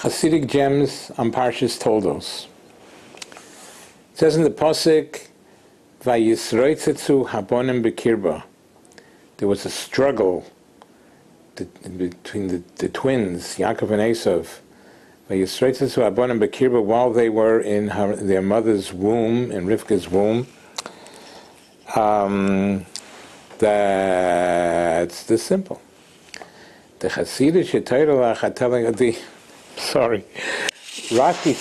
Chassidic gems on Parshas Toldos. It says in the Pasuk, "Vayisroitzetzu habonim bekirba." There was a struggle between the twins, Yaakov and Esav. Vayisroitzetzu habonim bekirba, while they were in their mother's womb, in Rivka's womb. That's the simple. The Chassidic Torah are telling the. Sorry, Rashi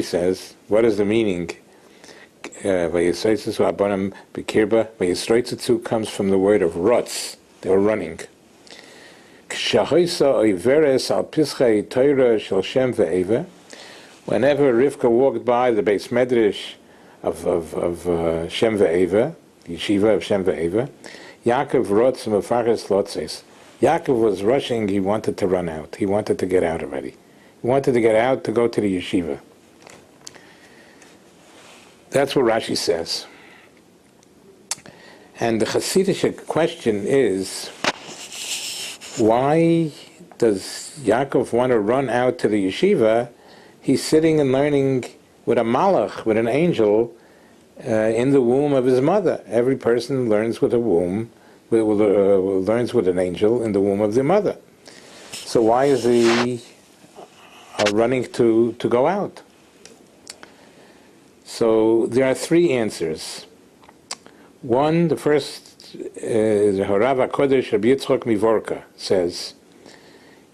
says, what is the meaning? Vayisroitzetzu habonim bekirba. Vayisroitzetzu comes from the word of rotz. They were running. Whenever Rivka walked by the Beis Medrash of Shem ve'Eva, the yeshiva of Shem ve'Eva, Yaakov rotz mefarches Toldos6. Yaakov was rushing. He wanted to run out. He wanted to get out already. He wanted to get out to go to the yeshiva. That's what Rashi says. And the Chassidic question is, why does Yaakov want to run out to the yeshiva? He's sitting and learning with a malach, with an angel, in the womb of his mother. Every person learns with a womb, learns with an angel in the womb of their mother. So why is he running to go out? So there are three answers. One, the first is Harav HaKodesh Rabbi Yitzchok Mivorka says,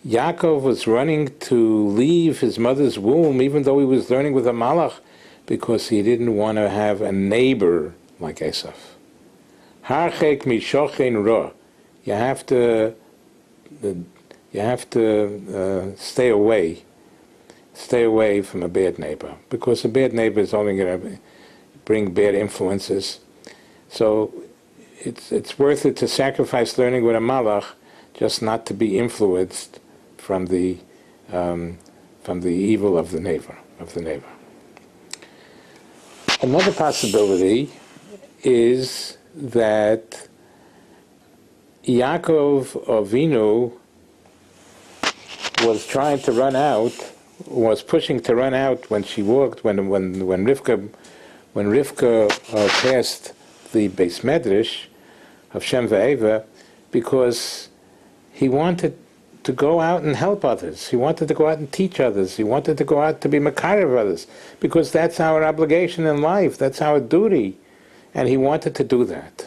Yaakov was running to leave his mother's womb even though he was learning with a malach because he didn't want to have a neighbor like Esav. Harchek mishochen ra. You have to stay away from a bad neighbor, because a bad neighbor is only going to bring bad influences. So it's worth it to sacrifice learning with a malach, just not to be influenced from the evil of the neighbor. Another possibility is that Yaakov Avinu was trying to run out, was pushing to run out when she walked, when Rivka passed the Beis Medrash of Shem ve'Eva, because he wanted to go out and help others. He wanted to go out and teach others. He wanted to go out to be makar of others, because that's our obligation in life. That's our duty. And he wanted to do that.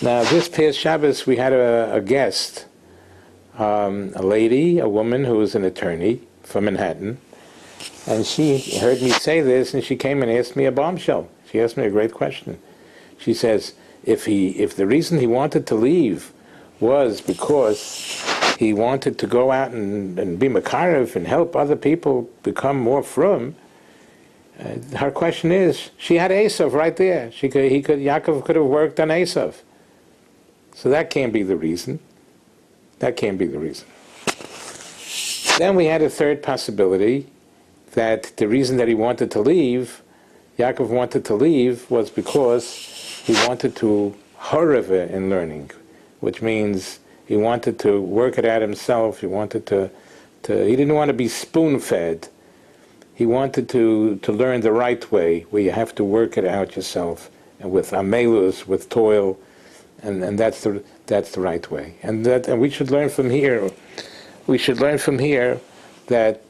Now, this past Shabbos, we had a guest, a lady, a woman who was an attorney from Manhattan, and she heard me say this, and she came and asked me a bombshell. She asked me a great question. She says, if the reason he wanted to leave was because he wanted to go out and be makarev and help other people become more frum, her question is, she had Esav right there. Yaakov could have worked on Esav. So that can't be the reason. That can't be the reason. Then we had a third possibility, that the reason that he wanted to leave, Yaakov wanted to leave, was because he wanted to harave in learning, which means he wanted to work it out himself. He wanted he didn't want to be spoon-fed. He wanted to learn the right way, where you have to work it out yourself, and with amelus, with toil, and that's the right way. And we should learn from here. We should learn from here that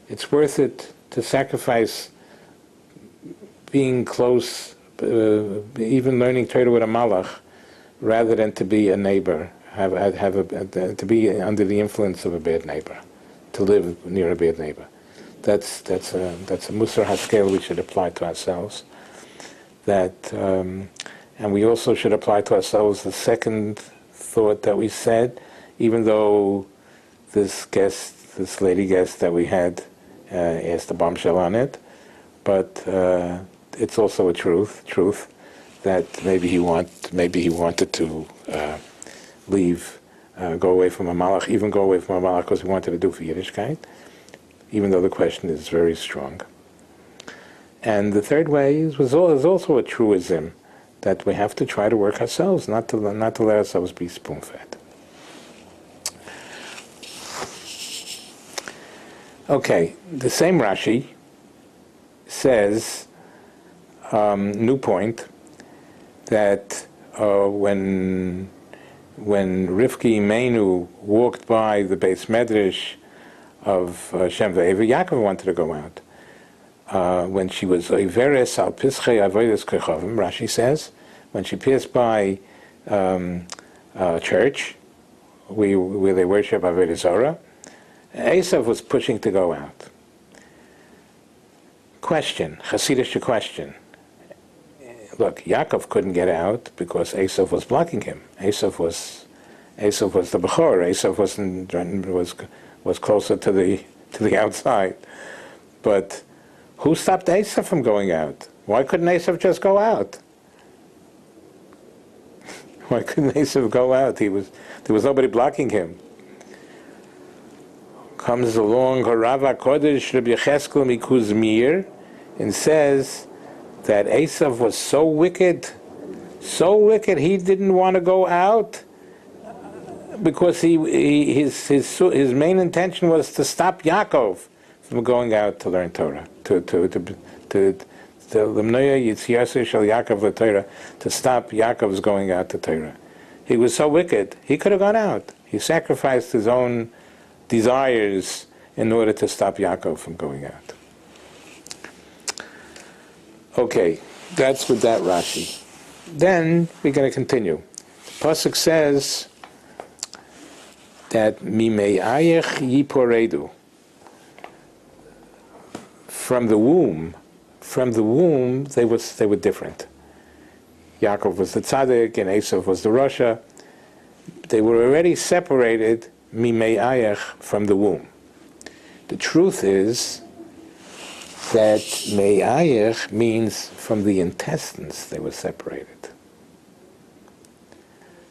it's worth it to sacrifice being close, even learning Torah with a malach, rather than to be a neighbor, to be under the influence of a bad neighbor, to live near a bad neighbor. That's a musar haskel we should apply to ourselves. And we also should apply to ourselves the second thought that we said, even though this lady guest that we had asked a bombshell on it, but it's also a truth that maybe he wanted to leave, go away from a malach, even go away from a malach because he wanted to do for Yiddishkeit, even though the question is very strong. And the third way is also a truism, that we have to try to work ourselves, not to let ourselves be spoon-fed. Okay, the same Rashi says, new point, that when Rivki Imenu walked by the Beis Medrash of Shem Ve'eva, Yaakov wanted to go out. When she was Iveres al Pischei Avodas Kechavim, Rashi says, when she passed by church, where they worship Avodah Zarah, Esav was pushing to go out. Question, Chassidic question. Look, Yaakov couldn't get out because Esav was blocking him. Esav was the Bechor. Esav was closer to the outside. But who stopped Esav from going out? Why couldn't Esav just go out? Why couldn't Esav go out? There was nobody blocking him. Comes along Harav HaKodesh Rabbi Yecheskel Mikuzmir and says that Esav was so wicked, he didn't want to go out because his main intention was to stop Yaakov from going out to learn Torah, to stop Yaakov's going out to Torah. He was so wicked, he could have gone out. He sacrificed his own desires in order to stop Yaakov from going out. Okay, that's with that Rashi. Then we're going to continue. The Pasuk says that Mime'ayech Yiporedu, from the womb they were different. Yaakov was the tzaddik and Esav was the rasha. They were already separated Mime'ayech from the womb. The truth is that Me'ayech means from the intestines they were separated.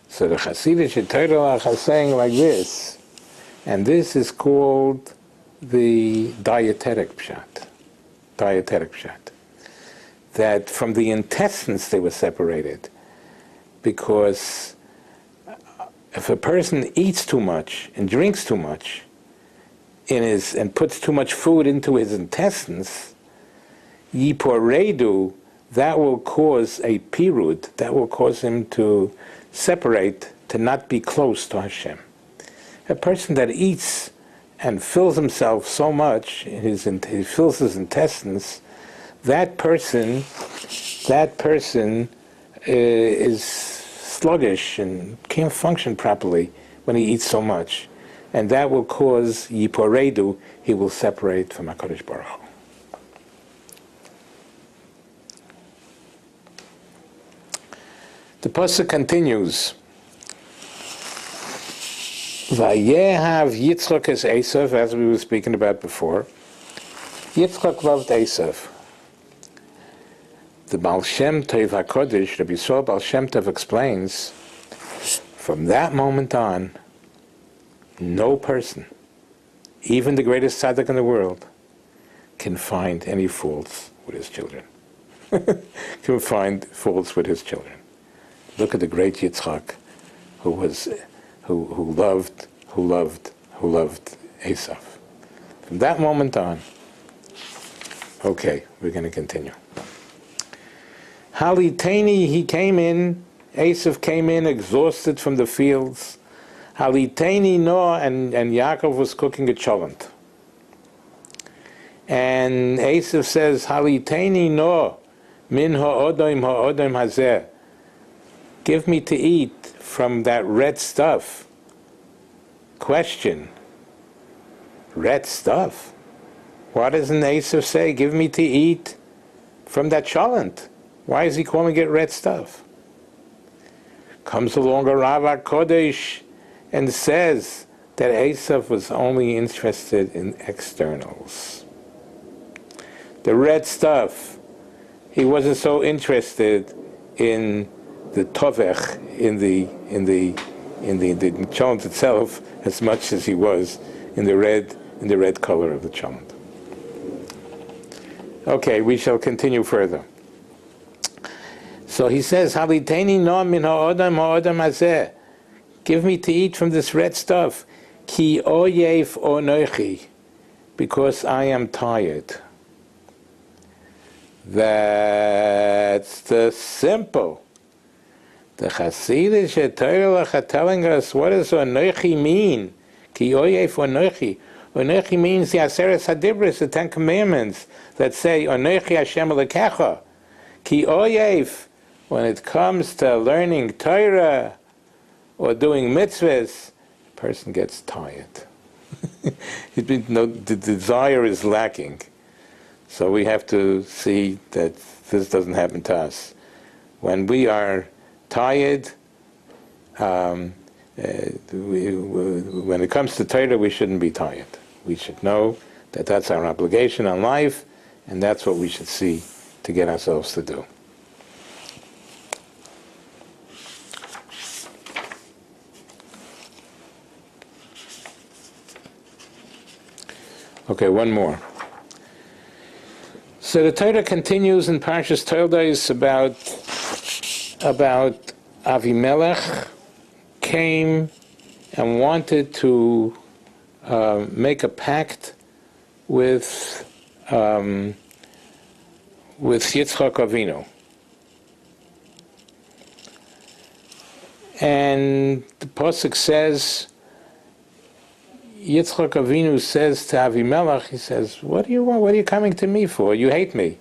So the Chassidic Torah are saying like this, and this is called the dietetic pshat. That from the intestines they were separated, because if a person eats too much and drinks too much and puts too much food into his intestines, yiporedu, that will cause a pirud, that will cause him to separate, to not be close to Hashem. A person that eats and fills himself so much, he fills his intestines, that person is sluggish and can't function properly when he eats so much. And that will cause yiporedu, he will separate from HaKadosh Baruch Hu. The pasuk continues. Vayehav Yitzchak as Esav, as we were speaking about before. Yitzchak loved Esav. The Baal Shem Tov HaKodesh, Rabbi Yisrael Baal Shem Tov explains, from that moment on, no person, even the greatest tzaddik in the world, can find any faults with his children. Can find faults with his children. Look at the great Yitzchak, who loved Esav. From that moment on. Okay, we're going to continue. Halitani, he came in, Esav came in exhausted from the fields. Halitani no, and Yaakov was cooking a cholent. And Esav says, Halitani no, min ha'odim hazeh. Give me to eat from that red stuff. Question. Red stuff? Why doesn't Esav say, give me to eat from that cholent? Why is he calling it red stuff? Comes along a Rav HaKodesh and says that Esav was only interested in externals. The red stuff, he wasn't so interested in the tovech, in the cholent itself, as much as he was in the red color of the cholent. Okay, we shall continue further. So he says, Haliteni no min ha'odam hazeh. Give me to eat from this red stuff. Ki oyev onochi. because I am tired. That's the simple. The Chassidic Torah are telling us what does Onochi mean. Ki oyef Onochi. Onochi means the Aseret Hadibris, the Ten Commandments that say Onochi Hashem Elokecha. Ki oyef. When it comes to learning Torah or doing mitzvahs, a person gets tired. The desire is lacking. So we have to see that this doesn't happen to us. When we are tired, when it comes to Torah, we shouldn't be tired. We should know that that's our obligation on life, and that's what we should see to get ourselves to do. Okay, one more. So the Torah continues in Parshas Toldos about Avimelech came and wanted to make a pact with Yitzchak Avinu. And the Pasuk says, Yitzchak Avinu says to Avimelech, he says, what do you want? What are you coming to me for? You hate me.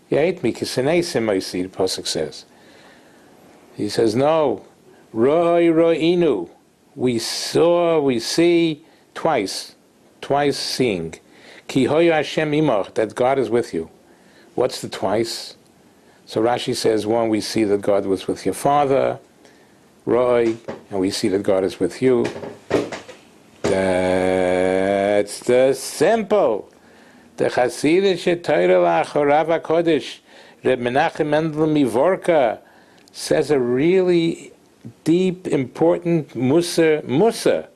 You hate me. Kiseneisim, I see, the Pasuk says. He says, no. Roi ro'inu. We see twice seeing. Ki hoyu Hashem imach, that God is with you. What's the twice? So Rashi says, one, we see that God was with your father, Roi, and we see that God is with you. That's the simple. The Chassidic Torah Lachorav HaKodesh, Reb Menachem Mendel Mivorka, says a really deep, important Musar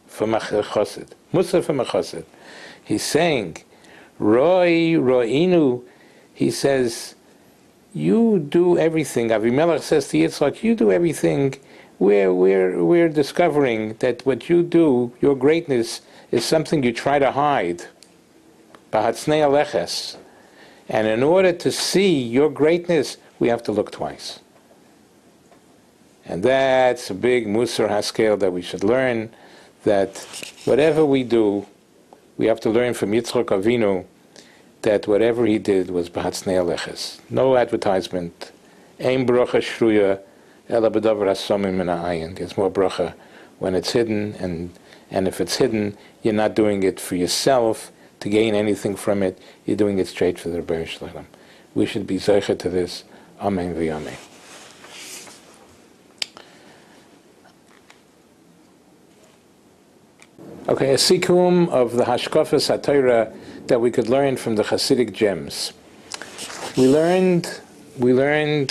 from a Chassid. Musar from a Chassid. He's saying, Ro'inu, he says, you do everything. Avimelech says to Yitzchak, you do everything. We're discovering that what you do, your greatness, is something you try to hide. B'hatznei aleches. And in order to see your greatness, we have to look twice. And that's a big Musar Haskel that we should learn, that whatever we do, we have to learn from Yitzchak Avinu that whatever he did was b'hatznei aleches. No advertisement. Ein bracha shruya. There's more bracha when it's hidden, and if it's hidden, you're not doing it for yourself to gain anything from it. You're doing it straight for the Rebbeinu Shalom. We should be zeicher to this. Amen v'amen. Okay, a sikum of the Hashkafas HaTorah that we could learn from the Chassidic gems. We learned that we learned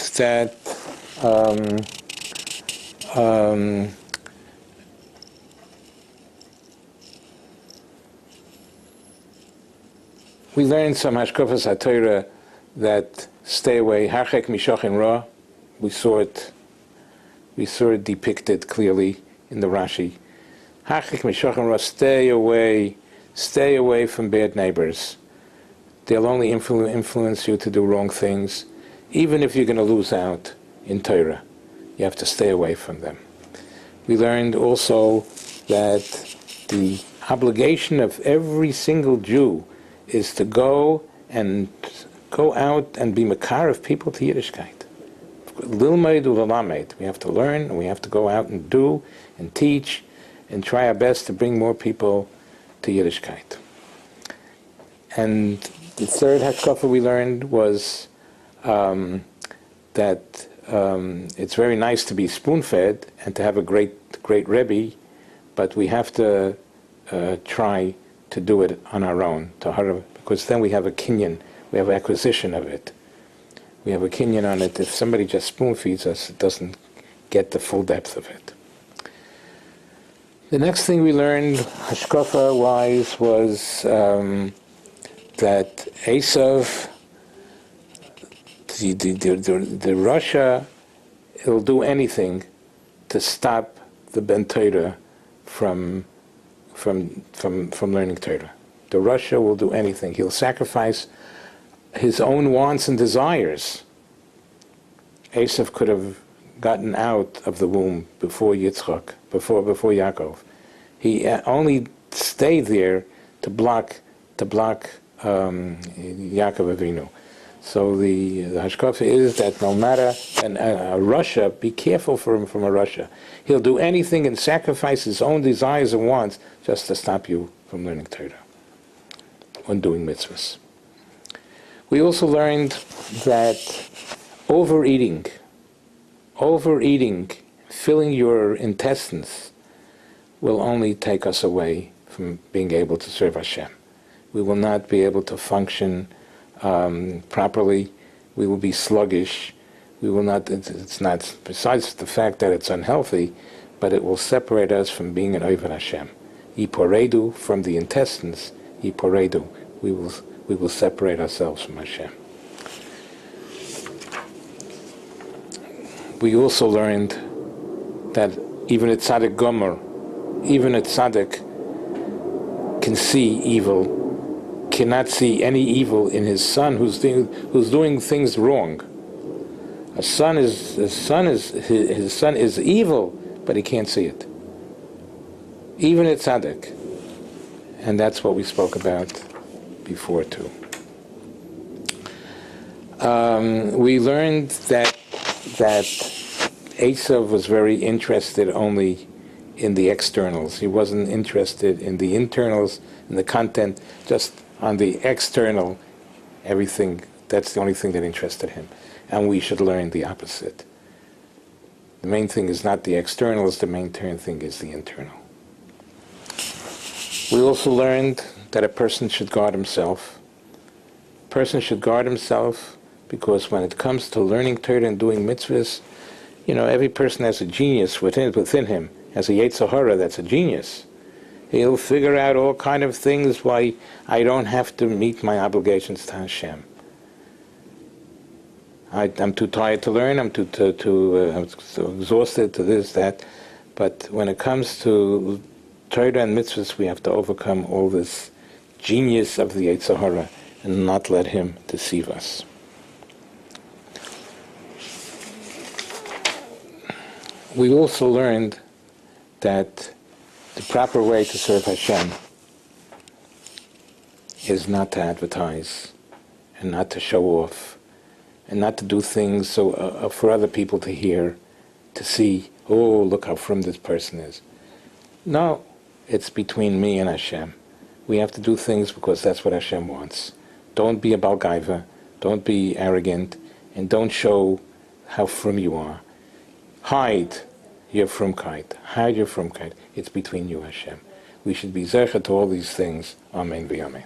some Hashkafas HaTorah that stay away. Harchek mishachin ra. We saw it depicted clearly in the Rashi. Harchek mishachin ra. Stay away from bad neighbors. They'll only influence you to do wrong things. Even if you're going to lose out in Torah, you have to stay away from them. We learned also that the obligation of every single Jew is to go out and be makar of people to Yiddishkeit. Lilmeid ulalamed. We have to learn, and we have to go out and do and teach and try our best to bring more people to Yiddishkeit. And the third hashkafa we learned was that it's very nice to be spoon-fed and to have a great Rebbe, but we have to try to do it on our own, because then we have a kinyan, we have acquisition of it. We have a kinyan on it. If somebody just spoon-feeds us, it doesn't get the full depth of it. The next thing we learned, hashkafa-wise, was that Esav, the Russia, will do anything to stop the Ben Torah from learning Torah. The Rasha will do anything. He'll sacrifice his own wants and desires. Esav could have gotten out of the womb before Yitzchak, before Yaakov. He only stayed there to block Yaakov Avinu. So the hashkafa is that no matter a Rasha, be careful from a Rasha. He'll do anything and sacrifice his own desires and wants just to stop you from learning Torah and doing mitzvahs. We also learned that overeating, filling your intestines, will only take us away from being able to serve Hashem. We will not be able to function properly. We will be sluggish. We will not. It's not. Besides the fact that it's unhealthy, but it will separate us from being an Oived Hashem. Yiporedu, from the intestines. Yiporedu, we will separate ourselves from Hashem. We also learned that even a tzaddik gomer, even a tzaddik can see evil, cannot see any evil in his son who's doing things wrong. His son is evil, but he can't see it. Even a tzaddik, and that's what we spoke about before too. We learned that Esav was very interested only in the externals. He wasn't interested in the internals, in the content, just on the external, everything. That's the only thing that interested him. And we should learn the opposite. The main thing is not the externals, the main thing is the internal. We also learned that a person should guard himself. A person should guard himself because when it comes to learning Torah and doing mitzvahs, every person has a genius within him, has a Yetzer Hara that's a genius. He'll figure out all kind of things why I don't have to meet my obligations to Hashem. I'm too tired to learn, I'm too exhausted to this, that. But when it comes to Torah and mitzvahs, we have to overcome all this genius of the Yetzer Hara and not let him deceive us. We also learned that the proper way to serve Hashem is not to advertise and not to show off and not to do things for other people to hear, to see, oh, look how frum this person is. No, it's between me and Hashem. We have to do things because that's what Hashem wants. Don't be a Bal Gaiva, don't be arrogant, and don't show how frum you are. Hide your frumkeit. Hide your frumkeit. It's between you and Hashem. We should be zecher to all these things. Amen v'amen.